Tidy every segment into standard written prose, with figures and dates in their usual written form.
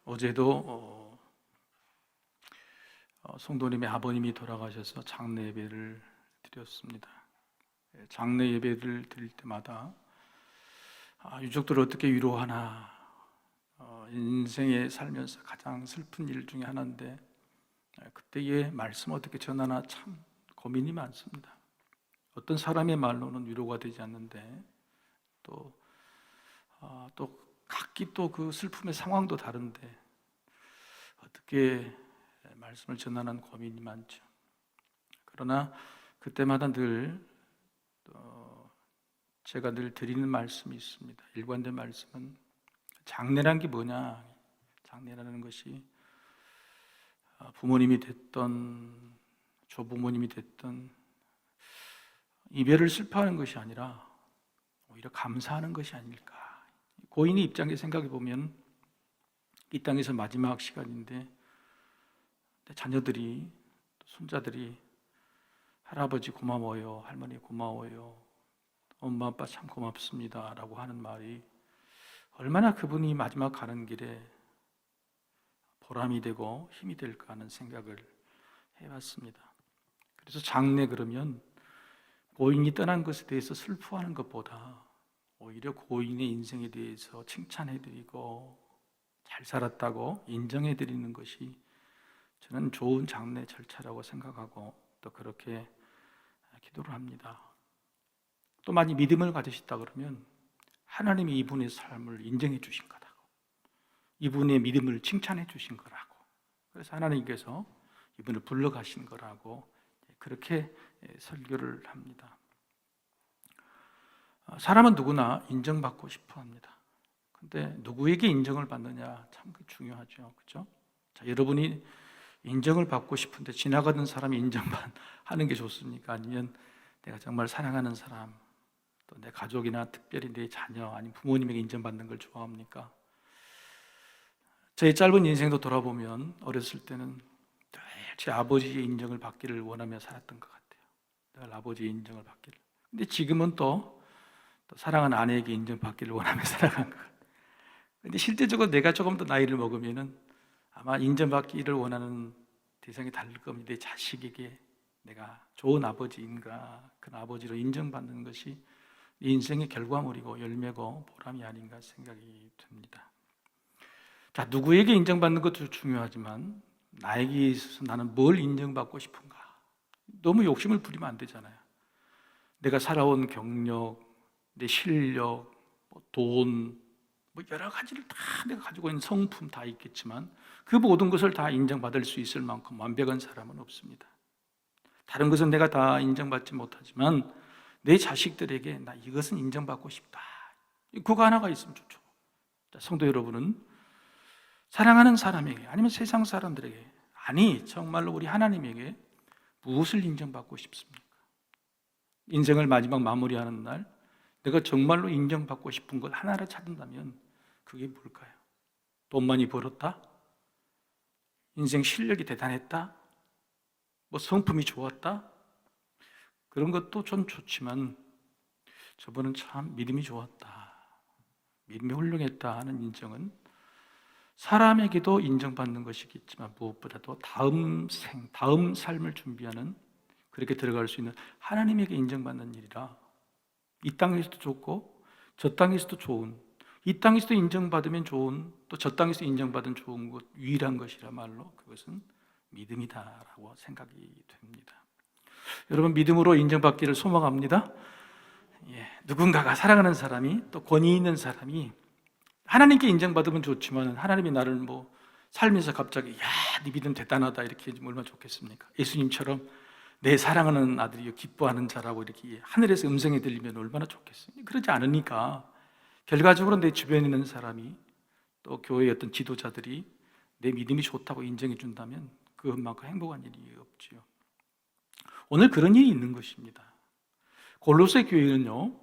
어제도 성도님의 아버님이 돌아가셔서 장례 예배를 드렸습니다. 장례 예배를 드릴 때마다 유족들을 어떻게 위로하나, 인생에 살면서 가장 슬픈 일 중에 하나인데 그때의 말씀 어떻게 전하나 참 고민이 많습니다. 어떤 사람의 말로는 위로가 되지 않는데 또 각기 또 그 슬픔의 상황도 다른데 어떻게 말씀을 전하는 고민이 많죠. 그러나 그때마다 제가 늘 드리는 말씀이 있습니다. 일관된 말씀은 장례란 게 뭐냐? 장례라는 것이 부모님이 됐던 조부모님이 됐던 이별을 슬퍼하는 것이 아니라 오히려 감사하는 것이 아닐까. 고인의 입장에 생각해 보면 이 땅에서 마지막 시간인데 자녀들이, 손자들이 할아버지 고마워요, 할머니 고마워요, 엄마 아빠 참 고맙습니다 라고 하는 말이 얼마나 그분이 마지막 가는 길에 보람이 되고 힘이 될까 하는 생각을 해봤습니다. 그래서 장례 그러면 고인이 떠난 것에 대해서 슬퍼하는 것보다 오히려 고인의 인생에 대해서 칭찬해드리고 잘 살았다고 인정해드리는 것이 저는 좋은 장례 절차라고 생각하고 또 그렇게 기도를 합니다. 또 많이 믿음을 가지셨다 그러면 하나님이 이분의 삶을 인정해 주신 거라고, 이분의 믿음을 칭찬해 주신 거라고, 그래서 하나님께서 이분을 불러가신 거라고 그렇게 설교를 합니다. 사람은 누구나 인정받고 싶어 합니다. 근데 누구에게 인정을 받느냐 참 중요하죠. 그렇죠? 자, 여러분이 인정을 받고 싶은데 지나가던 사람이 인정하는 게 좋습니까? 아니면 내가 정말 사랑하는 사람, 또 내 가족이나 특별히 내 자녀 아니면 부모님에게 인정받는 걸 좋아합니까? 저의 짧은 인생도 돌아보면 어렸을 때는 늘 제 아버지의 인정을 받기를 원하며 살았던 것 같아요. 늘 아버지의 인정을 받기를. 근데 지금은 또 사랑하는 아내에게 인정받기를 원하며 살아간 것 같아요. 근데 실제적으로 내가 조금 더 나이를 먹으면은 아마 인정받기를 원하는 대상이 다를 겁니다. 내 자식에게 내가 좋은 아버지인가, 그 아버지로 인정받는 것이 내 인생의 결과물이고 열매고 보람이 아닌가 생각이 듭니다. 자, 누구에게 인정받는 것도 중요하지만 나에게 있어서 나는 뭘 인정받고 싶은가? 너무 욕심을 부리면 안 되잖아요. 내가 살아온 경력, 내 실력, 돈, 여러 가지를 다 내가 가지고 있는 성품 다 있겠지만 그 모든 것을 다 인정받을 수 있을 만큼 완벽한 사람은 없습니다. 다른 것은 내가 다 인정받지 못하지만 내 자식들에게 나 이것은 인정받고 싶다, 그거 하나가 있으면 좋죠. 자, 성도 여러분은 사랑하는 사람에게 아니면 세상 사람들에게, 아니 정말로 우리 하나님에게 무엇을 인정받고 싶습니까? 인생을 마지막 마무리하는 날 내가 정말로 인정받고 싶은 걸 하나를 찾는다면 그게 뭘까요? 돈 많이 벌었다? 인생 실력이 대단했다? 성품이 좋았다? 그런 것도 전 좋지만 저분은 참 믿음이 좋았다, 믿음이 훌륭했다 하는 인정은 사람에게도 인정받는 것이겠지만 무엇보다도 다음 삶을 준비하는, 그렇게 들어갈 수 있는 하나님에게 인정받는 일이라 이 땅에서도 좋고 저 땅에서도 좋은, 이 땅에서도 인정받으면 좋은, 또 저 땅에서 인정받은 좋은 것, 유일한 것이라 말로 그것은 믿음이다라고 생각이 됩니다. 여러분, 믿음으로 인정받기를 소망합니다. 누군가가, 사랑하는 사람이, 또 권위 있는 사람이 하나님께 인정받으면 좋지만 하나님이 나를 살면서 갑자기 네 믿음 대단하다 이렇게 해주면 얼마나 좋겠습니까? 예수님처럼 내 사랑하는 아들이 기뻐하는 자라고 이렇게 하늘에서 음성이 들리면 얼마나 좋겠습니까? 그러지 않으니까 결과적으로 내 주변에 있는 사람이, 또 교회의 어떤 지도자들이 내 믿음이 좋다고 인정해 준다면 그것만큼 행복한 일이 없지요. 오늘 그런 일이 있는 것입니다. 골로새 교회는요,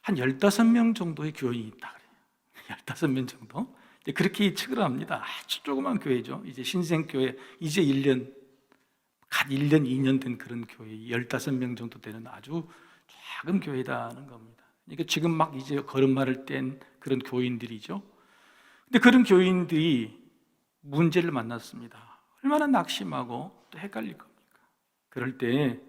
한 15명 정도의 교인이 있다 그래요. 15명 정도? 그렇게 측을 합니다. 아주 조그만 교회죠. 이제 신생교회, 이제 1년, 갓 1년, 2년 된 그런 교회, 15명 정도 되는 아주 작은 교회다는 겁니다. 그러니까 지금 막 이제 걸음마를 뗀 그런 교인들이죠. 근데 그런 교인들이 문제를 만났습니다. 얼마나 낙심하고 또 헷갈릴 겁니까? 그럴 때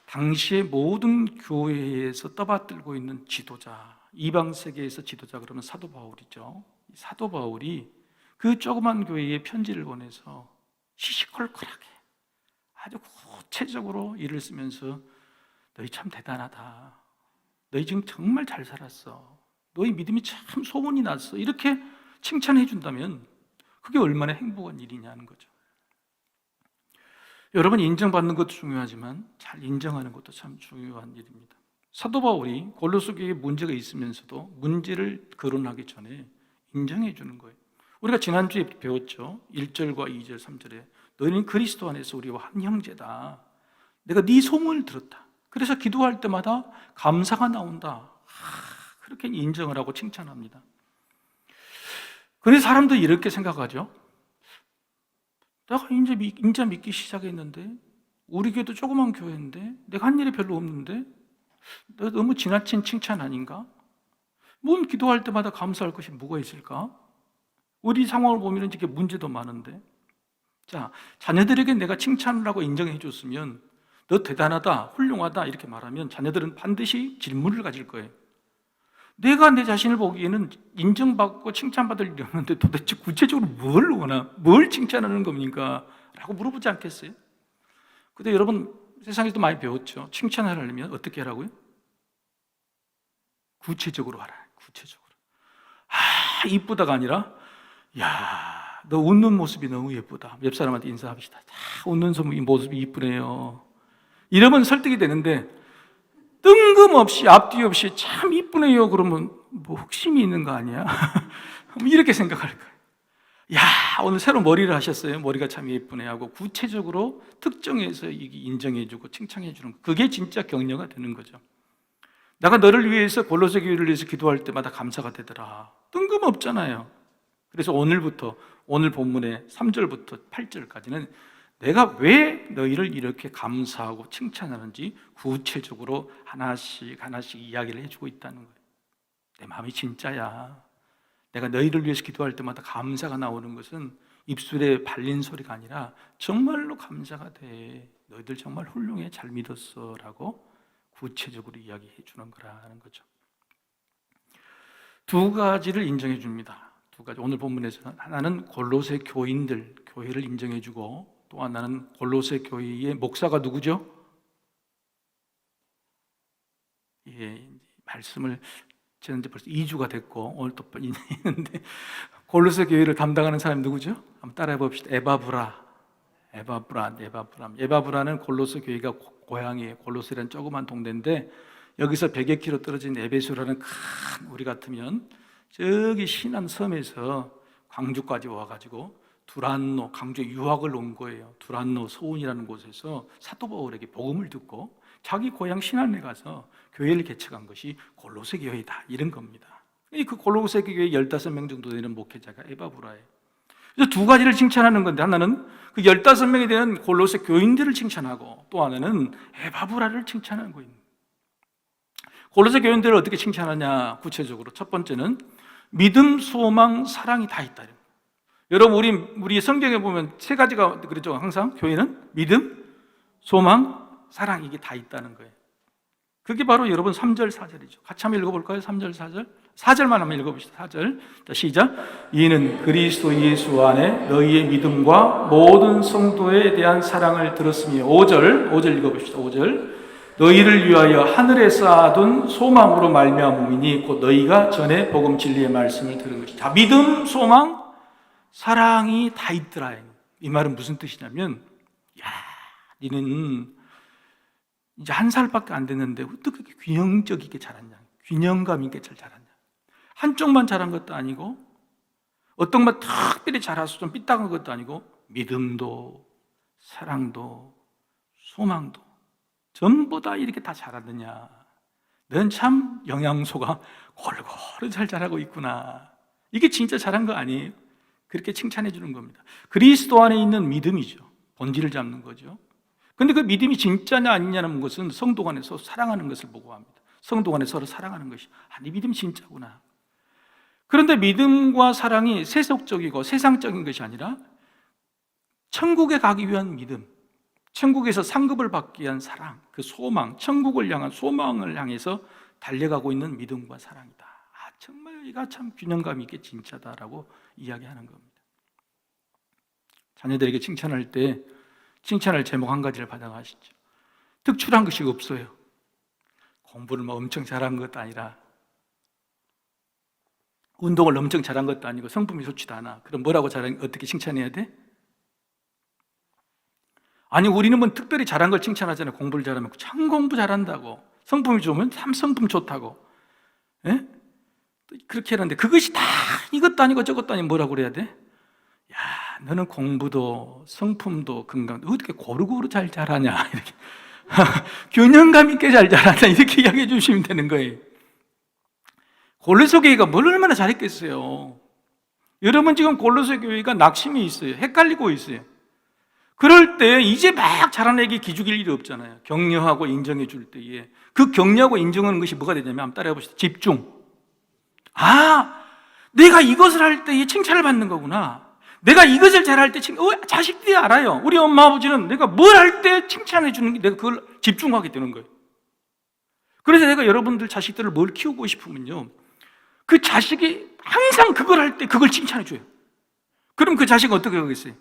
당시의 모든 교회에서 떠받들고 있는 지도자, 이방 세계에서 지도자 그러면 사도 바울이죠. 사도 바울이 그 조그만 교회에 편지를 보내서 시시콜콜하게 아주 구체적으로 일을 쓰면서 너희 참 대단하다. 너희 지금 정말 잘 살았어. 너희 믿음이 참 소문이 났어. 이렇게 칭찬해 준다면 그게 얼마나 행복한 일이냐는 거죠. 여러분, 인정받는 것도 중요하지만 잘 인정하는 것도 참 중요한 일입니다. 사도 바울이 골로새 교회에 문제가 있으면서도 문제를 거론하기 전에 인정해 주는 거예요. 우리가 지난주에 배웠죠. 1절과 2절, 3절에 너희는 그리스도 안에서 우리와 한 형제다. 내가 네 소문을 들었다. 그래서 기도할 때마다 감사가 나온다. 그렇게 인정을 하고 칭찬합니다. 그래서 사람들이 이렇게 생각하죠. 내가 이제 믿기 시작했는데 우리 교회도 조그만 교회인데 내가 한 일이 별로 없는데 너무 지나친 칭찬 아닌가? 뭔 기도할 때마다 감사할 것이 뭐가 있을까? 우리 상황을 보면 이게 문제도 많은데, 자, 자녀들에게 내가 칭찬을 하고 인정해 줬으면 너 대단하다, 훌륭하다 이렇게 말하면 자녀들은 반드시 질문을 가질 거예요. 내가 내 자신을 보기에는 인정받고 칭찬받을 일이 없는데 도대체 구체적으로 뭘 원하, 뭘 칭찬하는 겁니까? 라고 물어보지 않겠어요? 근데 여러분, 세상에서도 많이 배웠죠. 칭찬을 하려면 어떻게 하라고요? 구체적으로 하라. 구체적으로. 이쁘다가 아니라 야, 너 웃는 모습이 너무 예쁘다. 옆 사람한테 인사합시다. 웃는 모습이 이쁘네요. 이러면 설득이 되는데 뜬금없이 앞뒤 없이 참 이쁘네요 그러면 뭐 혹심이 있는 거 아니야? 이렇게 생각할 거예요. 야, 오늘 새로 머리를 하셨어요. 머리가 참 예쁘네 하고 구체적으로 특정해서 인정해주고 칭찬해주는 거. 그게 진짜 격려가 되는 거죠. 내가 너를 위해서 골로새 교회를 위해서 기도할 때마다 감사가 되더라. 뜬금없잖아요. 그래서 오늘부터 오늘 본문의 3절부터 8절까지는 내가 왜 너희를 이렇게 감사하고 칭찬하는지 구체적으로 하나씩 이야기를 해주고 있다는 거예요. 내 마음이 진짜야. 내가 너희를 위해서 기도할 때마다 감사가 나오는 것은 입술에 발린 소리가 아니라 정말로 감사가 돼. 너희들 정말 훌륭해. 잘 믿었어. 라고 구체적으로 이야기해 주는 거라는 거죠. 두 가지를 인정해 줍니다. 두 가지. 오늘 본문에서는 하나는 골로새 교인들, 교회를 인정해 주고 또 하나는 골로새 교회의 목사가 누구죠? 예, 말씀을 저는 이제 벌써 2주가 됐고 오늘 또 있는데 골로새 교회를 담당하는 사람이 누구죠? 한번 따라해 봅시다. 에바브라는 골로새 교회가 고향이에요. 골로새라는 조그만 동네인데 여기서 100여 킬로 떨어진 에베소라는 큰, 우리 같으면 저기 신안 섬에서 광주까지 와가지고 두란노, 광주에 유학을 온 거예요. 두란노 소운이라는 곳에서 사도 바울에게 복음을 듣고 자기 고향 신안에 가서 교회를 개척한 것이 골로새 교회다, 이런 겁니다. 그 골로새 교회 15명 정도 되는 목회자가 에바브라예요. 그래서 두 가지를 칭찬하는 건데, 하나는 그 15명이 되는 골로새 교인들을 칭찬하고 또 하나는 에바브라를 칭찬하는 거예요. 골로새 교인들을 어떻게 칭찬하냐? 구체적으로 첫 번째는 믿음, 소망, 사랑이 다 있다. 여러분, 우리 성경에 보면 세 가지가 그렇죠. 항상 교회는 믿음, 소망, 사랑, 이게 다 있다는 거예요. 그게 바로 여러분 3절, 4절이죠. 같이 한번 읽어볼까요? 3절, 4절. 4절만 한번 읽어봅시다. 4절. 자, 시작. 이는 그리스도 예수 안에 너희의 믿음과 모든 성도에 대한 사랑을 들었으며. 5절 읽어봅시다. 5절. 너희를 위하여 하늘에 쌓아둔 소망으로 말미암음이니 곧 너희가 전에 복음 진리의 말씀을 들은 것이다. 자, 믿음, 소망, 사랑이 다 있더라. 이 말은 무슨 뜻이냐면, 야, 니는 이제 1살밖에 안 됐는데 어떻게 균형적이게 자랐냐, 균형감 있게 잘 자랐냐. 한쪽만 자란 것도 아니고 어떤 것 특별히 자라서 좀 삐딱한 것도 아니고 믿음도 사랑도 소망도 전부 다 이렇게 다 자랐느냐. 넌 참 영양소가 골고루 잘 자라고 있구나. 이게 진짜 잘한 거 아니에요? 그렇게 칭찬해 주는 겁니다. 그리스도 안에 있는 믿음이죠. 본질을 잡는 거죠. 근데 그 믿음이 진짜냐 아니냐는 것은 성도 간에 서로 사랑하는 것을 보고합니다. 성도 간에 서로 사랑하는 것이, 네 믿음이 진짜구나. 그런데 믿음과 사랑이 세속적이고 세상적인 것이 아니라 천국에 가기 위한 믿음, 천국에서 상급을 받기 위한 사랑, 그 소망, 천국을 향한 소망을 향해서 달려가고 있는 믿음과 사랑이다. 정말 이가 참 균형감 있게 진짜다라고 이야기하는 겁니다. 자녀들에게 칭찬할 때 칭찬할 제목 한 가지를 받아가시죠. 특출한 것이 없어요. 공부를 뭐 엄청 잘한 것도 아니라, 운동을 엄청 잘한 것도 아니고, 성품이 좋지도 않아. 그럼 뭐라고 어떻게 칭찬해야 돼? 아니, 우리는 뭐 특별히 잘한 걸 칭찬하잖아요. 공부를 잘하면 참 공부 잘한다고, 성품이 좋으면 참 성품 좋다고, 예? 그렇게 하는데 그것이 다 이것도 아니고 저것도 아니고 뭐라고 그래야 돼? 야, 너는 공부도 성품도 건강도 어떻게 고루고루 잘 잘하냐, 이렇게 균형감 있게 잘 자란다, 이렇게 이야기해 주시면 되는 거예요. 골로새 교회가 뭘 얼마나 잘했겠어요. 여러분 지금 골로새 교회가 낙심이 있어요. 헷갈리고 있어요. 그럴 때 이제 막 자라는 애기 기죽일 일이 없잖아요. 격려하고 인정해 줄 때에 그 격려하고 인정하는 것이 뭐가 되냐면, 한번 따라해 봅시다. 집중. 내가 이것을 할 때 칭찬을 받는 거구나. 내가 이것을 잘할 때 자식들이 알아요. 우리 엄마 아버지는 내가 뭘 할 때 칭찬해 주는 게 내가 그걸 집중하게 되는 거예요. 그래서 내가 여러분들 자식들을 뭘 키우고 싶으면요, 그 자식이 항상 그걸 할 때 그걸 칭찬해 줘요. 그럼 그 자식은 어떻게 하겠어요?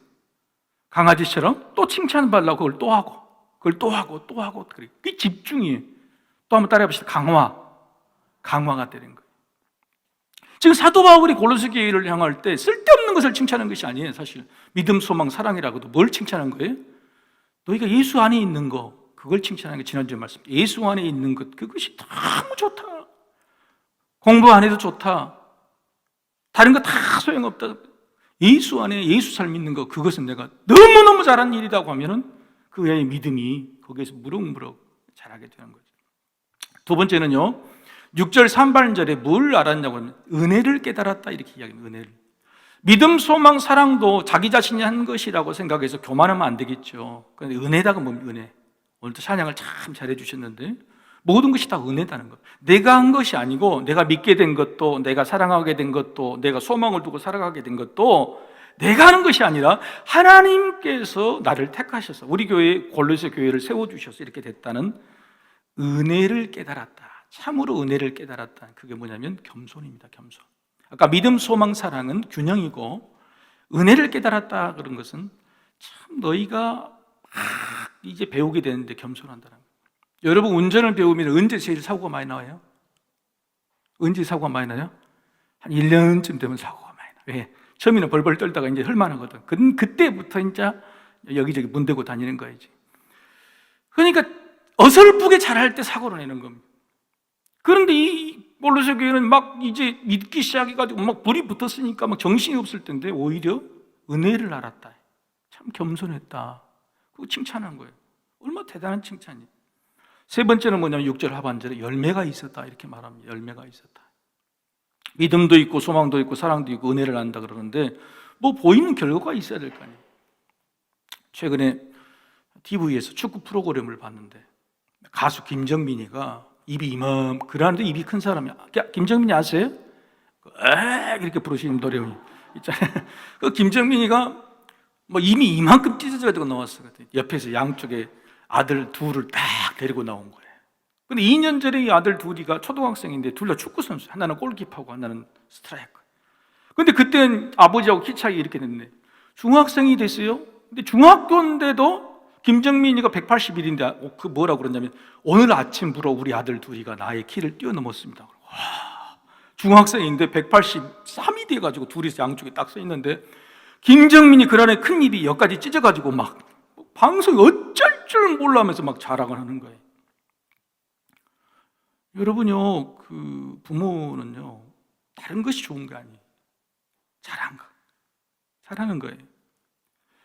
강아지처럼 또 칭찬받으려고 그걸 또 하고, 그걸 또 하고, 또 하고. 그게 집중이에요. 또 한번 따라해 봅시다. 강화가 되는 거예요. 지금 사도 바울이 골로새 교회를 향할 때 쓸데없는 것을 칭찬한 것이 아니에요. 사실 믿음, 소망, 사랑이라고도 뭘 칭찬한 거예요? 너희가 예수 안에 있는 거, 그걸 칭찬한 게 지난주에 말씀. 예수 안에 있는 것, 그것이 너무 좋다. 공부 안 해도 좋다. 다른 거 다 소용없다. 예수 안에 예수 삶 있는 거, 그것은 내가 너무너무 잘한 일이라고 하면은 그 외의 믿음이 거기에서 무럭무럭 자라게 되는 거죠. 두 번째는요, 6절 상반절에 뭘 알았냐고 하면 은혜를 깨달았다, 이렇게 이야기합니다. 은혜를. 믿음, 소망, 사랑도 자기 자신이 한 것이라고 생각해서 교만하면 안 되겠죠. 그런데 은혜다가 뭡니까? 은혜. 오늘도 찬양을 참 잘해 주셨는데, 모든 것이 다 은혜다는 것. 내가 한 것이 아니고, 내가 믿게 된 것도, 내가 사랑하게 된 것도, 내가 소망을 두고 살아가게 된 것도 내가 하는 것이 아니라 하나님께서 나를 택하셔서 우리 교회, 골로새 교회를 세워주셔서 이렇게 됐다는 은혜를 깨달았다. 참으로 은혜를 깨달았다. 그게 뭐냐면 겸손입니다. 겸손. 아까 믿음, 소망, 사랑은 균형이고, 은혜를 깨달았다 그런 것은 참 너희가 이제 배우게 되는데 겸손한다는 거예요. 여러분 운전을 배우면 언제 제일 사고가 많이 나와요? 언제 사고가 많이 나요? 한 1년쯤 되면 사고가 많이 나요. 왜? 처음에는 벌벌 떨다가 이제 할만하거든. 그때부터 이제 여기저기 문대고 다니는 거야지. 그러니까 어설프게 잘할 때 사고를 내는 겁니다. 그런데 이 골로새 교회는 막 이제 믿기 시작해가지고 막 불이 붙었으니까 막 정신이 없을 텐데 오히려 은혜를 알았다. 참 겸손했다. 그거 칭찬한 거예요. 얼마나 대단한 칭찬이에요. 세 번째는 뭐냐면 6절 하반절에 열매가 있었다, 이렇게 말합니다. 열매가 있었다. 믿음도 있고 소망도 있고 사랑도 있고 은혜를 안다 그러는데 뭐 보이는 결과가 있어야 될 거 아니에요. 최근에 TV에서 축구 프로그램을 봤는데 가수 김정민이가 입이 그러는데 입이 큰 사람이야. 김정민이 아세요? 이렇게 부르시는 노래 있잖아요. 그 김정민이가 뭐 입이 이만큼 찢어져가지고 나왔어요. 옆에서 양쪽에 아들 둘을 딱 데리고 나온 거예요. 근데 2년 전에 이 아들 둘이가 초등학생인데 둘 다 축구 선수. 하나는 골키퍼고 하나는 스트라이커. 근데 그때는 아버지하고 키 차이 이렇게 됐네. 중학생이 됐어요. 근데 중학교인데도 김정민이가 181인데 그 뭐라고 그러냐면 오늘 아침부로 우리 아들 둘이가 나의 키를 뛰어넘었습니다. 와, 중학생인데 183이 돼가지고 둘이서 양쪽에 딱 서 있는데 김정민이 그날에 큰 입이 여기까지 찢어가지고 막 방송이 어쩔 줄 몰라면서 막 자랑을 하는 거예요. 여러분요, 그 부모는요, 다른 것이 좋은 게 아니에요. 잘하는 거예요.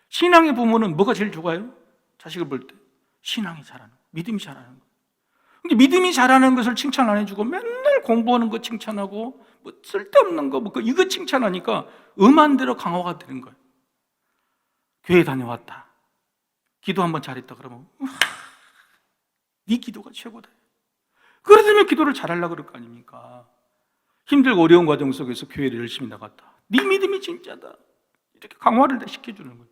신앙의 부모는 뭐가 제일 좋아요? 자식을 볼 때 신앙이 잘하는 거, 믿음이 잘하는 거. 근데 믿음이 잘하는 것을 칭찬 안 해주고 맨날 공부하는 거 칭찬하고 뭐 쓸데없는 거 이거 칭찬하니까 음한 대로 강화가 되는 거예요. 교회 다녀왔다, 기도 한번 잘했다 그러면 네 기도가 최고다. 그러려면 기도를 잘하려고 그럴 거 아닙니까? 힘들고 어려운 과정 속에서 교회를 열심히 나갔다. 네 믿음이 진짜다. 이렇게 강화를 다 시켜주는 거예요.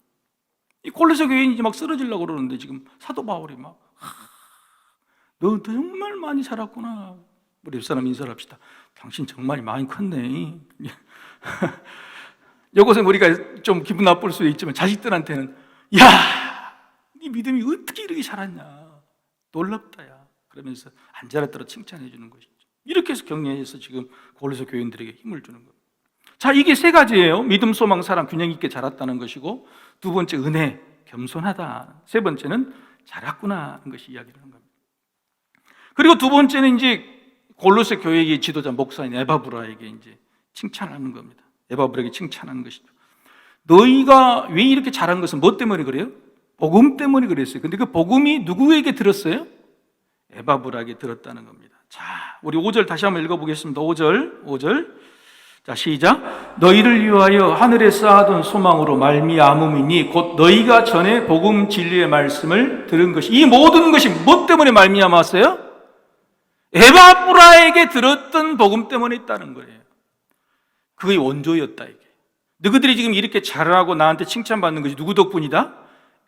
이 골로새 교인이 이제 막 쓰러지려고 그러는데 지금 사도 바울이 막, 너 정말 많이 자랐구나. 우리 옆사람 인사를 합시다. 당신 정말 많이 컸네. 이것은 우리가 좀 기분 나쁠 수도 있지만 자식들한테는, 야, 네 믿음이 어떻게 이렇게 자랐냐. 놀랍다, 야. 그러면서 안 자랐더라 칭찬해 주는 것이죠. 이렇게 해서 격려해서 지금 골로새 교인들에게 힘을 주는 겁니다. 자, 이게 세 가지예요. 믿음, 소망, 사랑 균형 있게 자랐다는 것이고, 두 번째 은혜, 겸손하다. 세 번째는 자랐구나 하는 것이 이야기를 하는 겁니다. 그리고 두 번째는 이제 골로새 교회의 지도자 목사인 에바브라에게 이제 칭찬하는 겁니다. 에바브라에게 칭찬하는 것이죠. 너희가 왜 이렇게 잘한 것은 뭐 때문에 그래요? 복음 때문에 그랬어요. 근데 그 복음이 누구에게 들었어요? 에바브라에게 들었다는 겁니다. 자, 우리 5절 다시 한번 읽어보겠습니다. 5절. 자, 시작. 너희를 위하여 하늘에 쌓아둔 소망으로 말미암음이니 곧 너희가 전에 복음 진리의 말씀을 들은 것이, 이 모든 것이 뭐 때문에 말미암았어요? 에바브라에게 들었던 복음 때문에 있다는 거예요. 그게 원조였다, 이게. 너희들이 지금 이렇게 잘하고 나한테 칭찬받는 것이 누구 덕분이다?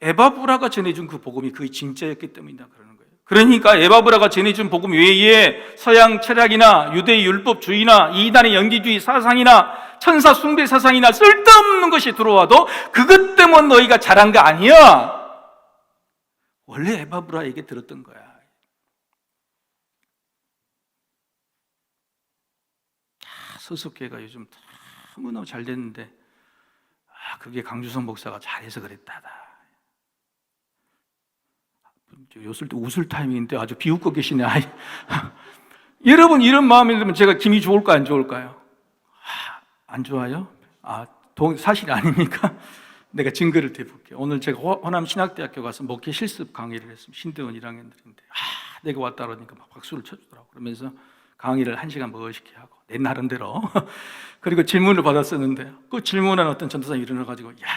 에바브라가 전해준 그 복음이 그게 진짜였기 때문이다 그러는 거예요. 그러니까 에바브라가 전해준 복음 외에 서양 철학이나 유대 율법주의나 이단의 영지주의 사상이나 천사 숭배 사상이나 쓸데없는 것이 들어와도 그것 때문에 너희가 잘한 거 아니야. 원래 에바브라에게 들었던 거야. 서석회가 요즘 너무너무 잘 됐는데, 그게 강주성 목사가 잘해서 그랬다다. 웃을 타이밍인데 아주 비웃고 계시네. 여러분, 이런 마음이 들면 제가 기분이 좋을까 안 좋을까요? 안 좋아요? 사실이 아닙니까? 내가 증거를 대볼게요. 오늘 제가 호남 신학대학교 가서 목회 실습 강의를 했습니다. 신대원 1학년들인데 내가 왔다 그러니까 막 박수를 쳐주더라고. 그러면서 강의를 1시간 멋있게 하고 내 나름대로 그리고 질문을 받았었는데, 그 질문한 어떤 전도사님이 일어나가지고, 야,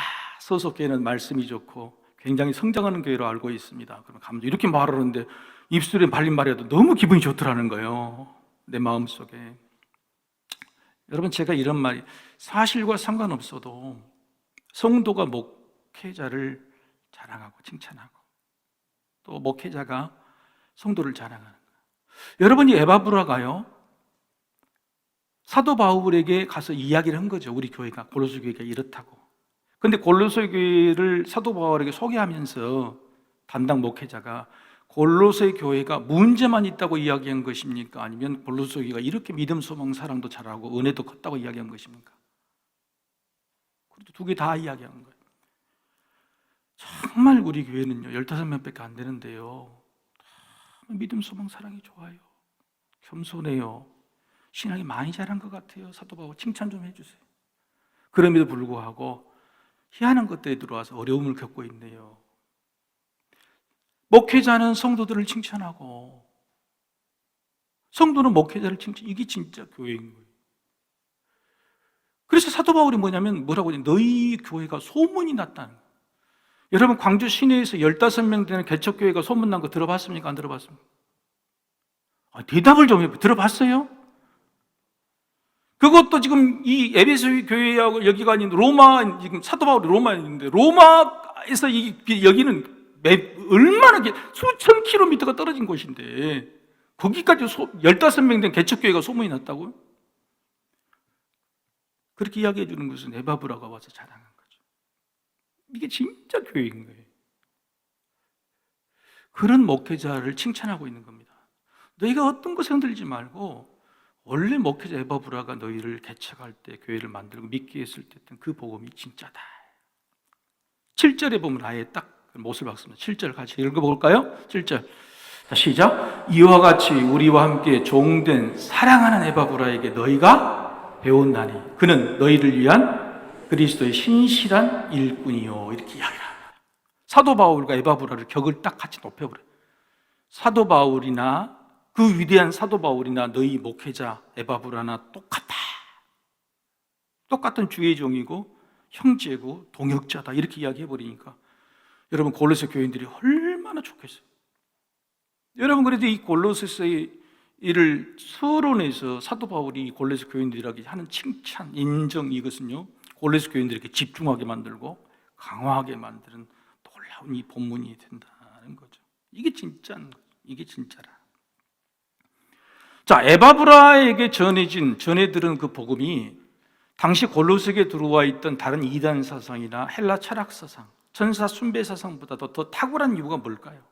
소속교회는 말씀이 좋고 굉장히 성장하는 교회로 알고 있습니다. 그럼 감독 이렇게 말하는데 입술에 발린 말이라도 너무 기분이 좋더라는 거예요. 내 마음속에. 여러분, 제가 이런 말이 사실과 상관없어도 성도가 목회자를 자랑하고 칭찬하고 또 목회자가 성도를 자랑하는 거예요. 여러분, 이 에바브라가요, 사도 바울에게 가서 이야기를 한 거죠. 우리 교회가, 골로새 교회가 이렇다고. 근데 골로새 교회를 사도 바울에게 소개하면서 담당 목회자가 골로새 교회가 문제만 있다고 이야기한 것입니까? 아니면 골로새 교회가 이렇게 믿음, 소망, 사랑도 잘하고 은혜도 컸다고 이야기한 것입니까? 그래도 두 개 다 이야기한 거예요. 정말 우리 교회는요 15명밖에 안 되는데요, 믿음, 소망, 사랑이 좋아요. 겸손해요. 신앙이 많이 자란 것 같아요. 사도 바울 칭찬 좀 해주세요. 그럼에도 불구하고 희한한 것들에 들어와서 어려움을 겪고 있네요. 목회자는 성도들을 칭찬하고 성도는 목회자를 칭찬, 이게 진짜 교회인 거예요. 그래서 사도 바울이 뭐라고 하냐, 너희 교회가 소문이 났다는 거예요. 여러분, 광주 시내에서 15명 되는 개척교회가 소문난 거 들어봤습니까? 안 들어봤습니까? 대답을 좀 해봐요. 들어봤어요? 그것도 지금 이 에베소 교회하고 여기가 아닌 로마, 지금 사도 바울이 로마에 있는데, 로마에서 여기는 얼마나 수천 킬로미터가 떨어진 곳인데 거기까지 15명 된 개척교회가 소문이 났다고요? 그렇게 이야기해 주는 것은 에바브라가 와서 자랑한 거죠. 이게 진짜 교회인 거예요. 그런 목회자를 칭찬하고 있는 겁니다. 너희가 어떤 것에 흔들리지 말고 원래 목회자 에바브라가 너희를 개척할 때, 교회를 만들고 믿게 했을 때 그 복음이 진짜다. 7절에 보면 아예 딱 못을 박습니다. 7절 같이 읽어볼까요? 7절. 자, 시작. 이와 같이 우리와 함께 종된 사랑하는 에바브라에게 너희가 배웠나니 그는 너희를 위한 그리스도의 신실한 일꾼이요. 이렇게 이야기를 합니다. 사도 바울과 에바브라를 격을 딱 같이 높여버려요. 사도 바울이나 그 위대한 사도 바울이나 너희 목회자 에바브라나 똑같다. 똑같은 주의 종이고 형제고 동역자다. 이렇게 이야기해버리니까 여러분, 골로새 교인들이 얼마나 좋겠어요. 여러분, 그래도 이 골로새서의 이를 서론에서 사도 바울이 골로새 교인들에게 하는 칭찬, 인정, 이것은요 골로새 교인들에게 집중하게 만들고 강화하게 만드는 놀라운 이 본문이 된다는 거죠. 이게 진짜인 거죠. 이게 진짜라. 자, 에바브라에게 전해들은 그 복음이 당시 골로새에 들어와 있던 다른 이단 사상이나 헬라 철학 사상, 천사 숭배 사상보다도 더 탁월한 이유가 뭘까요?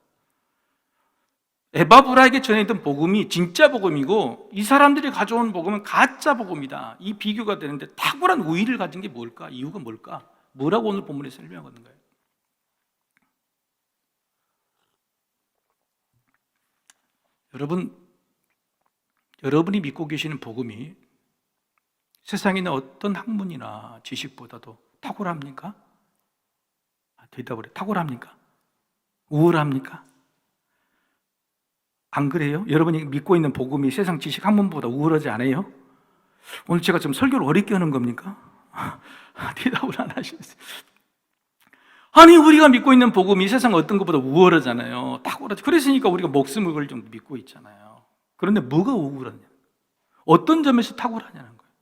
에바브라에게 전해던 복음이 진짜 복음이고 이 사람들이 가져온 복음은 가짜 복음이다. 이 비교가 되는데 탁월한 우위를 가진 게 뭘까? 이유가 뭘까? 뭐라고 오늘 본문에 설명하는 거예요? 여러분이 믿고 계시는 복음이 세상에 있는 어떤 학문이나 지식보다도 탁월합니까? 대답을 해. 탁월합니까? 우월합니까? 안 그래요? 여러분이 믿고 있는 복음이 세상 지식 학문보다 우월하지 않아요? 오늘 제가 지금 설교를 어렵게 하는 겁니까? 대답을 안 하시겠어요. 아니, 우리가 믿고 있는 복음이 세상 어떤 것보다 우월하잖아요. 탁월하지. 그랬으니까 우리가 목숨을 걸 정도 믿고 있잖아요. 그런데 뭐가 우월하냐? 어떤 점에서 탁월하냐는 거예요.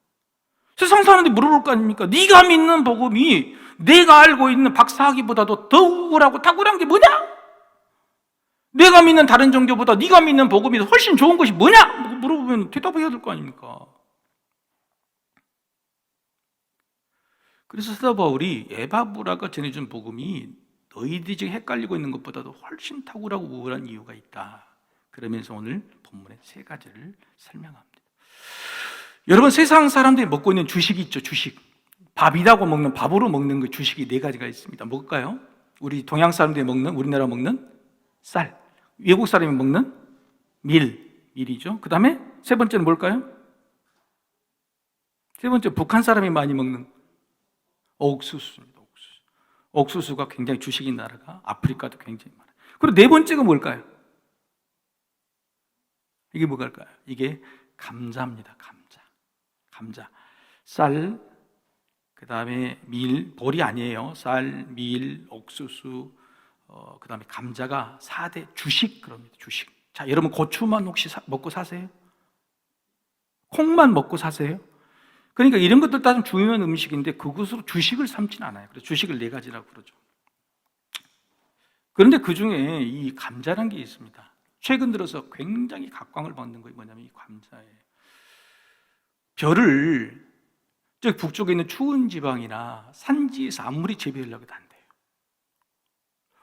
세상 사람들이 물어볼 거 아닙니까? 네가 믿는 복음이 내가 알고 있는 박사학위보다도 더 우월하고 탁월한 게 뭐냐? 내가 믿는 다른 종교보다 네가 믿는 복음이 훨씬 좋은 것이 뭐냐? 물어보면 대답해야 될 거 아닙니까? 그래서 사도 바울이 에바브라가 전해준 복음이 너희들이 지금 헷갈리고 있는 것보다도 훨씬 탁월하고 우월한 이유가 있다. 그러면서 오늘 본문의 세 가지를 설명합니다. 여러분, 세상 사람들이 먹고 있는 주식이 있죠. 주식. 밥이라고 먹는, 밥으로 먹는 그 주식이 네 가지가 있습니다. 뭘까요? 우리 동양 사람들이 먹는, 우리나라 먹는 쌀. 외국 사람이 먹는 밀이죠. 그 다음에 세 번째는 뭘까요? 세 번째, 북한 사람이 많이 먹는 옥수수입니다. 옥수수가 굉장히 주식인 나라가 아프리카도 굉장히 많아요. 그리고 네 번째가 뭘까요? 이게 뭐갈까요? 이게 감자입니다. 감자. 쌀, 그 다음에 밀, 보리 아니에요. 쌀, 밀, 옥수수, 그 다음에 감자가 4대 주식, 그럽니다. 주식. 자, 여러분 고추만 혹시 먹고 사세요? 콩만 먹고 사세요? 그러니까 이런 것들 따지면 중요한 음식인데 그것으로 주식을 삼지는 않아요. 그래서 주식을 네 가지라고 그러죠. 그런데 그 중에 이 감자라는 게 있습니다. 최근 들어서 굉장히 각광을 받는 것이 뭐냐면 이 감자예요. 벼를 저 북쪽에 있는 추운 지방이나 산지에서 아무리 재배하려고 해도 안 돼요.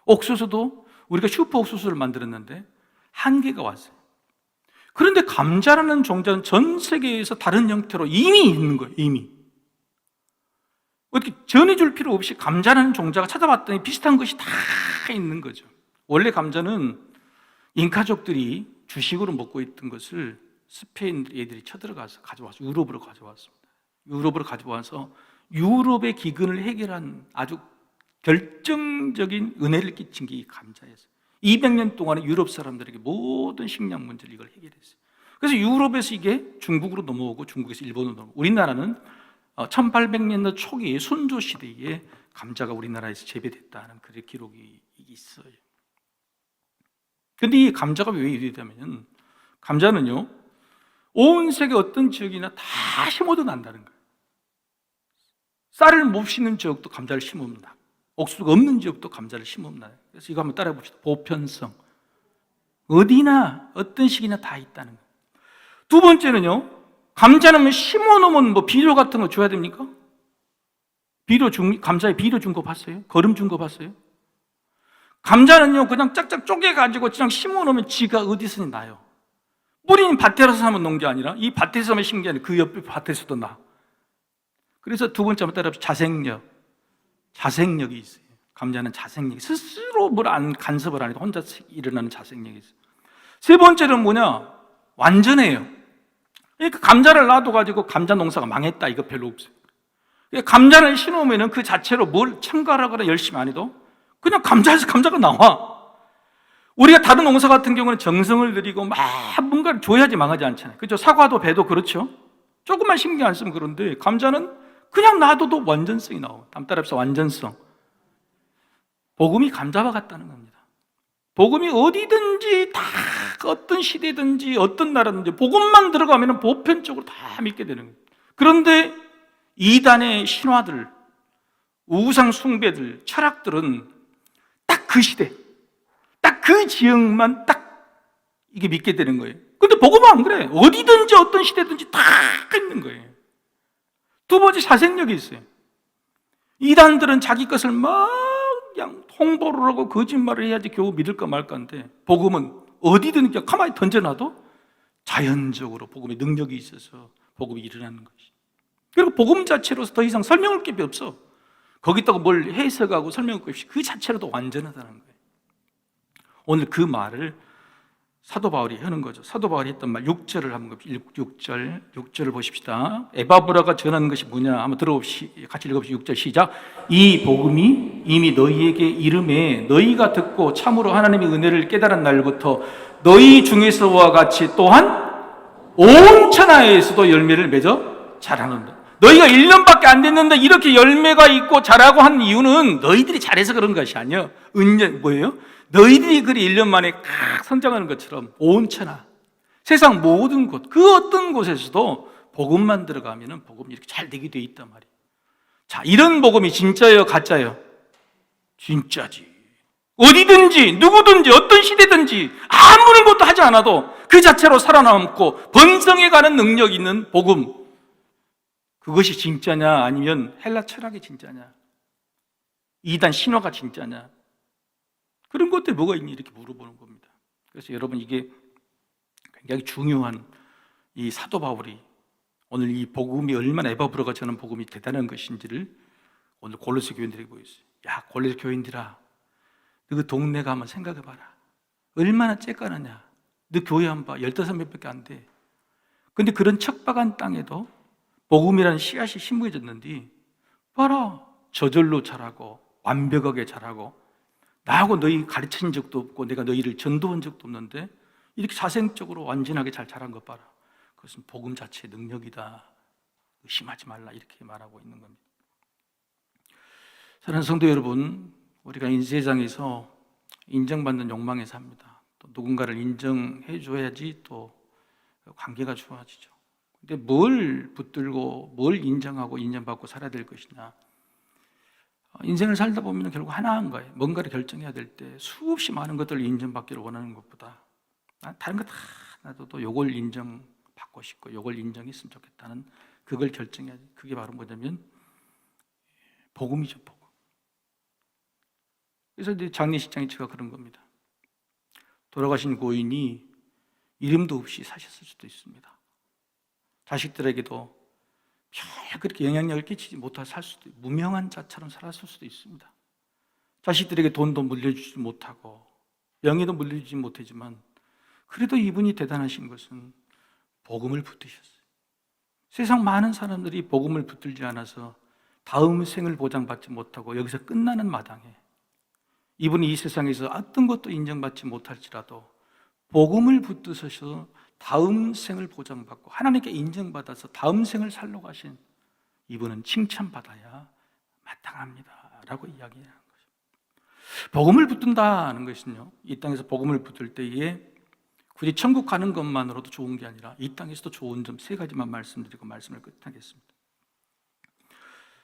옥수수도 우리가 슈퍼 옥수수를 만들었는데 한계가 왔어요. 그런데 감자라는 종자는 전 세계에서 다른 형태로 이미 있는 거예요. 이미. 어떻게 전해줄 필요 없이 감자라는 종자가 찾아봤더니 비슷한 것이 다 있는 거죠. 원래 감자는 잉카족들이 주식으로 먹고 있던 것을 스페인 애들이 쳐들어가서 가져와서 유럽으로 가져왔습니다. 유럽으로 가져와서 유럽의 기근을 해결한 아주 결정적인 은혜를 끼친 게 이 감자였어요. 200년 동안에 유럽 사람들에게 모든 식량 문제를 이걸 해결했어요. 그래서 유럽에서 이게 중국으로 넘어오고 중국에서 일본으로 넘어오고 우리나라는 1800년대 초기에 순조 시대에 감자가 우리나라에서 재배됐다는 그런 기록이 있어요. 근데 이 감자가 왜 이래 되냐면 감자는요 온 세계 어떤 지역이나 다 심어도 난다는 거예요. 쌀을 못 심는 지역도 감자를 심으면 나고 옥수수가 없는 지역도 감자를 심으면 나요. 그래서 이거 한번 따라해 봅시다. 보편성. 어디나 어떤 시기나 다 있다는 거예요. 두 번째는요 감자는 심어놓으면 뭐 비료 같은 거 줘야 됩니까? 감자에 비료 준 거 봤어요? 거름 준 거 봤어요? 감자는요 그냥 짝짝 쪼개가지고 그냥 심어놓으면 지가 어디서든 나요. 뿌리는 밭에서 하면 놓은 게 아니라 이 밭에서만 심은 게 아니라 그 옆에 밭에서도 나. 그래서 두 번째 한번 따라합시다. 자생력이 있어요. 감자는 자생력이 스스로 뭘 안 간섭을 안 해도 혼자 일어나는 자생력이 있어요. 세 번째는 뭐냐? 완전해요. 그러니까 감자를 놔둬가지고 감자 농사가 망했다 이거 별로 없어요. 감자를 심으면 그 자체로 뭘 첨가하거나 열심히 안 해도 그냥 감자에서 감자가 나와. 우리가 다른 농사 같은 경우는 정성을 들이고 막 뭔가를 줘야지 망하지 않잖아요. 그렇죠? 사과도 배도 그렇죠? 조금만 신경 안 쓰면 그런데 감자는 그냥 놔둬도 완전성이 나와요. 다음 따라합시다. 완전성. 복음이 감자와 같다는 겁니다. 복음이 어디든지 다 어떤 시대든지 어떤 나라든지 복음만 들어가면 보편적으로 다 믿게 되는 거예요. 그런데 이단의 신화들, 우상 숭배들, 철학들은 딱 그 시대, 딱 그 지역만 딱 이게 믿게 되는 거예요. 근데 복음은 안 그래. 어디든지 어떤 시대든지 다 있는 거예요. 두 번째, 사생력이 있어요. 이단들은 자기 것을 막 그냥 홍보를 하고 거짓말을 해야지 겨우 믿을까 말까인데, 복음은 어디든 그냥 가만히 던져놔도 자연적으로 복음의 능력이 있어서 복음이 일어나는 것이. 그리고 복음 자체로서 더 이상 설명할 게 없어. 거기다가 뭘 해석하고 설명할 게 없이 그 자체로도 완전하다는 거예요. 오늘 그 말을 사도 바울이 하는 거죠. 사도 바울이 했던 말 6절을 한번 6절을 보십시다. 에바브라가 전하는 것이 뭐냐 한번 같이 읽어봅시다. 6절 시작. 이 복음이 이미 너희에게 이름에 너희가 듣고 참으로 하나님의 은혜를 깨달은 날부터 너희 중에서와 같이 또한 온 천하에서도 열매를 맺어 자라는다. 너희가 1년밖에 안 됐는데 이렇게 열매가 있고 자라고 한 이유는 너희들이 잘해서 그런 것이 아니야. 뭐예요? 너희들이 그리 1년 만에 칵 성장하는 것처럼 온 천하, 세상 모든 곳, 그 어떤 곳에서도 복음만 들어가면 복음이 이렇게 잘 되게 돼 있단 말이에요. 자, 이런 복음이 진짜예요, 가짜예요? 진짜지. 어디든지 누구든지 어떤 시대든지 아무런 것도 하지 않아도 그 자체로 살아남고 번성해가는 능력 있는 복음, 그것이 진짜냐 아니면 헬라 철학이 진짜냐, 이단 신화가 진짜냐, 그런 것들이 뭐가 있니 이렇게 물어보는 겁니다. 그래서 여러분, 이게 굉장히 중요한 이 사도 바울이 오늘 이 복음이 얼마나 에바브라가 전한 복음이 대단한 것인지를 오늘 골로새 교인들에게 보였어요. 야, 골로새 교인들아, 너 그 동네 가면 생각해봐라. 얼마나 쬐까느냐. 너 교회 한 봐. 15명밖에 안 돼. 근데 그런 척박한 땅에도 복음이라는 씨앗이 심어졌는데 봐라, 저절로 자라고 완벽하게 자라고, 나하고 너희 가르친 적도 없고 내가 너희를 전도한 적도 없는데 이렇게 자생적으로 완전하게 잘 자란 것 봐라. 그것은 복음 자체의 능력이다. 의심하지 말라. 이렇게 말하고 있는 겁니다. 사랑하는 성도 여러분, 우리가 이 세상에서 인정받는 욕망에 삽니다. 또 누군가를 인정해 줘야지 또 관계가 좋아지죠. 근데 뭘 붙들고 뭘 인정하고 인정받고 살아야 될 것이냐. 인생을 살다 보면 결국 하나인 거예요. 뭔가를 결정해야 될 때 수없이 많은 것들을 인정받기를 원하는 것보다 다른 거 다 놔둬도 요걸 인정받고 싶고 요걸 인정했으면 좋겠다는 그걸 결정해야지. 그게 바로 뭐냐면 복음이죠, 복음. 그래서 이제 장례식장이 그런 겁니다. 돌아가신 고인이 이름도 없이 사셨을 수도 있습니다. 자식들에게도 별 그렇게 영향력을 끼치지 못하고 살 수도 있고, 무명한 자처럼 살았을 수도 있습니다. 자식들에게 돈도 물려주지 못하고 명예도 물려주지 못하지만 그래도 이분이 대단하신 것은 복음을 붙드셨어요. 세상 많은 사람들이 복음을 붙들지 않아서 다음 생을 보장받지 못하고 여기서 끝나는 마당에 이분이 이 세상에서 어떤 것도 인정받지 못할지라도 복음을 붙드셔서 다음 생을 보장받고 하나님께 인정받아서 다음 생을 살러 가신 이분은 칭찬받아야 마땅합니다 라고 이야기하는 거죠. 복음을 붙든다는 것은요, 이 땅에서 복음을 붙들 때에 굳이 천국 가는 것만으로도 좋은 게 아니라 이 땅에서도 좋은 점 3가지만 말씀드리고 말씀을 끝하겠습니다.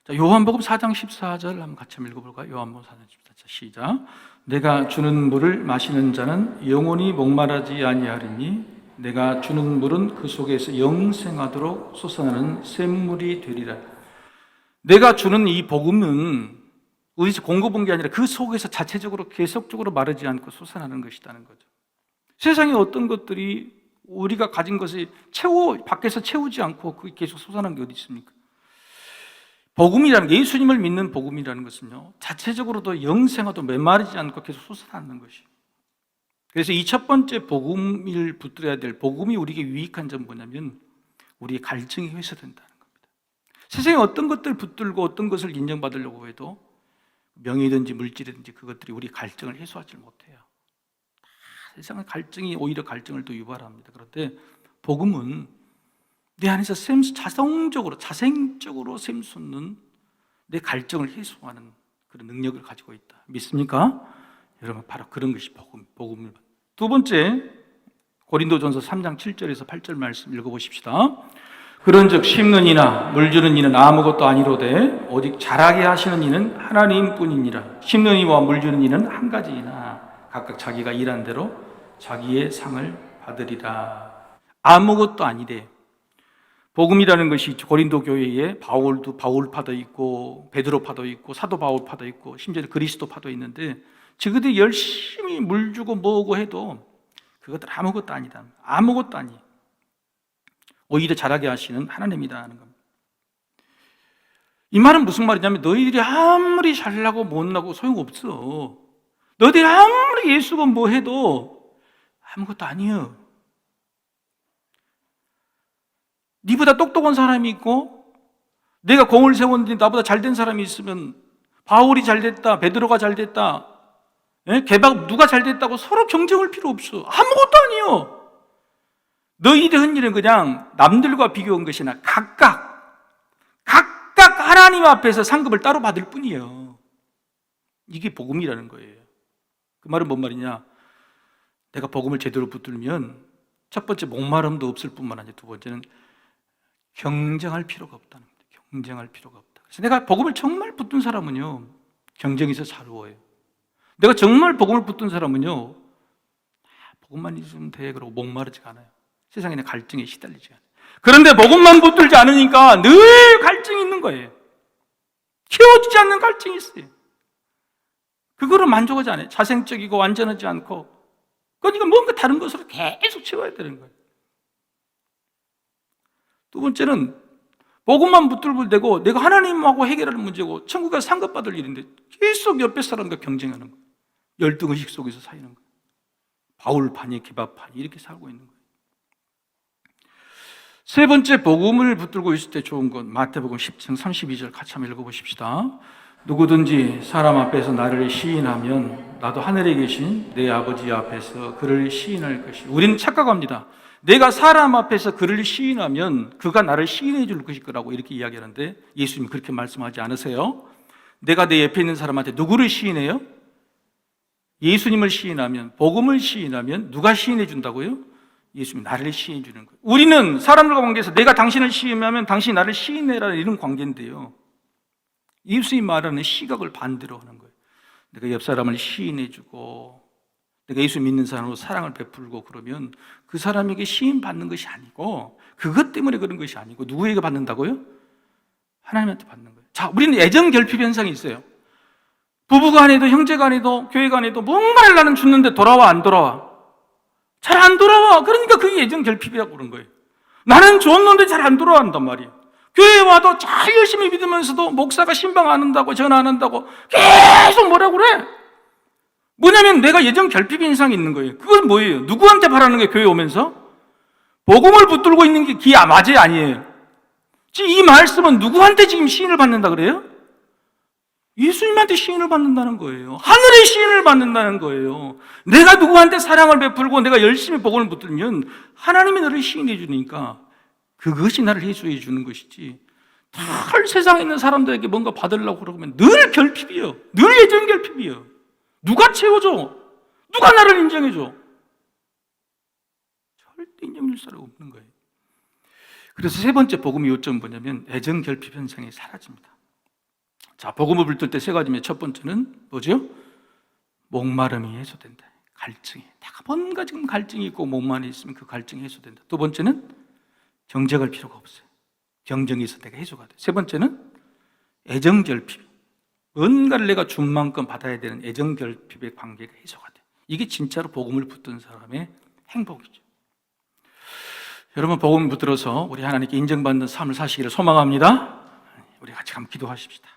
자, 요한복음 4장 14절 한번 같이 읽어볼까요? 요한복음 4장 14절 시작. 내가 주는 물을 마시는 자는 영원히 목마르지 아니하리니 내가 주는 물은 그 속에서 영생하도록 솟아나는 샘물이 되리라. 내가 주는 이 복음은 어디서 공급한 게 아니라 그 속에서 자체적으로 계속적으로 마르지 않고 솟아나는 것이라는 거죠. 세상에 어떤 것들이 우리가 가진 것을 밖에서 채우지 않고 그게 계속 솟아나는 게 어디 있습니까? 복음이라는 게, 예수님을 믿는 복음이라는 것은요, 자체적으로도 영생하도 메마르지 않고 계속 솟아나는 것이. 그래서 이 첫 번째 복음을 붙들어야 될, 복음이 우리에게 유익한 점은 뭐냐면 우리의 갈증이 해소된다는 겁니다. 세상에 어떤 것들을 붙들고 어떤 것을 인정받으려고 해도 명예든지 물질이든지 그것들이 우리 갈증을 해소하지 못해요. 세상의 갈증이 오히려 갈증을 더 유발합니다. 그런데 복음은 내 안에서 자생적으로 샘솟는 내 갈증을 해소하는 그런 능력을 가지고 있다. 믿습니까? 여러분 바로 그런 것이 복음을. 두 번째, 고린도전서 3장 7절에서 8절 말씀 읽어보십시다. 그런즉 심는 이나 물주는 이는 아무것도 아니로되 오직 자라게 하시는 이는 하나님뿐이니라. 심는 이와 물주는 이는 한 가지이나 각각 자기가 일한 대로 자기의 상을 받으리라. 아무것도 아니래. 복음이라는 것이 고린도 교회에 바울파도 있고 베드로파도 있고 사도 바울파도 있고 심지어 그리스도파도 있는데 저들이 열심히 물 주고 뭐고 해도 그것들 아무것도 아니다. 아무것도 아니. 오히려 자라게 하시는 하나님이다 하는 겁니다. 이 말은 무슨 말이냐면 너희들이 아무리 잘나고 못나고 소용없어. 너희들이 아무리 예수가 뭐 해도 아무것도 아니에요. 니보다 똑똑한 사람이 있고 내가 공을 세웠는데 나보다 잘된 사람이 있으면 바울이 잘됐다, 베드로가 잘됐다, 누가 잘됐다고 서로 경쟁할 필요 없어. 아무것도 아니에요. 너희들 한 일은 그냥 남들과 비교한 것이 아니라 각각 하나님 앞에서 상급을 따로 받을 뿐이에요. 이게 복음이라는 거예요. 그 말은 뭔 말이냐? 내가 복음을 제대로 붙들면 첫 번째 목마름도 없을 뿐만 아니라 두 번째는 경쟁할 필요가 없다는 거예요. 경쟁할 필요가 없다. 그래서 내가 복음을 정말 붙든 사람은요, 경쟁에서 자유해요. 내가 정말 복음을 붙든 사람은요, 복음만 있으면 돼 그러고 목마르지가 않아요. 세상에 갈증에 시달리지 않아요. 그런데 복음만 붙들지 않으니까 늘 갈증이 있는 거예요. 키워지지 않는 갈증이 있어요. 그거를 만족하지 않아요. 자생적이고 완전하지 않고. 그러니까 뭔가 다른 것으로 계속 채워야 되는 거예요. 두 번째는 복음만 붙들고 되고 내가 하나님하고 해결하는 문제고 천국에 상급받을 일인데 계속 옆에 사람과 경쟁하는 거예요. 열등의식 속에서 사는 거예요. 바울파니 기밥파니 이렇게 살고 있는 거예요. 세 번째, 복음을 붙들고 있을 때 좋은 건 마태복음 10장 32절 같이 한번 읽어보십시다. 누구든지 사람 앞에서 나를 시인하면 나도 하늘에 계신 내 아버지 앞에서 그를 시인할 것이. 우리는 착각합니다. 내가 사람 앞에서 그를 시인하면 그가 나를 시인해 줄 것일 거라고 이렇게 이야기하는데 예수님 그렇게 말씀하지 않으세요? 내가 내 옆에 있는 사람한테 누구를 시인해요? 예수님을 시인하면, 복음을 시인하면 누가 시인해 준다고요? 예수님이 나를 시인해 주는 거예요. 우리는 사람들과 관계에서 내가 당신을 시인하면 당신이 나를 시인해라 이런 관계인데요, 예수님이 말하는 시각을 반대로 하는 거예요. 내가 옆 사람을 시인해 주고 내가 예수 믿는 사람으로 사랑을 베풀고 그러면 그 사람에게 시인 받는 것이 아니고 그것 때문에 그런 것이 아니고 누구에게 받는다고요? 하나님한테 받는 거예요. 자, 우리는 애정 결핍 현상이 있어요. 부부 간에도 형제 간에도 교회 간에도 뭔가를 나는 줬는데 돌아와 안 돌아와? 잘 안 돌아와. 그러니까 그게 애정 결핍이라고 그런 거예요. 나는 줬는데 잘 안 돌아간단 말이에요. 교회에 와도 잘 열심히 믿으면서도 목사가 신방 안 한다고 전화 안 한다고 계속 뭐라고 그래? 뭐냐면 내가 애정 결핍 현상이 있는 거예요. 그건 뭐예요? 누구한테 바라는 게 교회 오면서? 복음을 붙들고 있는 게 맞아요? 아니에요? 지금 이 말씀은 누구한테 지금 시인을 받는다 그래요? 예수님한테 시인을 받는다는 거예요. 하늘의 시인을 받는다는 거예요. 내가 누구한테 사랑을 베풀고 내가 열심히 복음을 붙들면 하나님이 너를 시인해 주니까 그것이 나를 해소해 주는 것이지, 늘 세상에 있는 사람들에게 뭔가 받으려고 그러면 늘 결핍이에요. 늘 애정 결핍이에요. 누가 채워줘? 누가 나를 인정해줘? 절대 인정해줄 사람이 없는 거예요. 그래서 세 번째 복음의 요점은 뭐냐면 애정 결핍 현상이 사라집니다. 자, 복음을 붙들 때 세 가지면 첫 번째는 뭐죠? 목마름이 해소된다. 갈증이. 내가 뭔가 지금 갈증이 있고 목마름이 있으면 그 갈증이 해소된다. 두 번째는 경쟁할 필요가 없어요. 경쟁에서 내가 해소가 돼. 세 번째는 애정 결핍. 뭔가를 내가 준 만큼 받아야 되는 애정 결핍의 관계가 해소가 돼. 이게 진짜로 복음을 붙든 사람의 행복이죠. 여러분, 복음을 붙들어서 우리 하나님께 인정받는 삶을 사시기를 소망합니다. 우리 같이 한번 기도하십시다.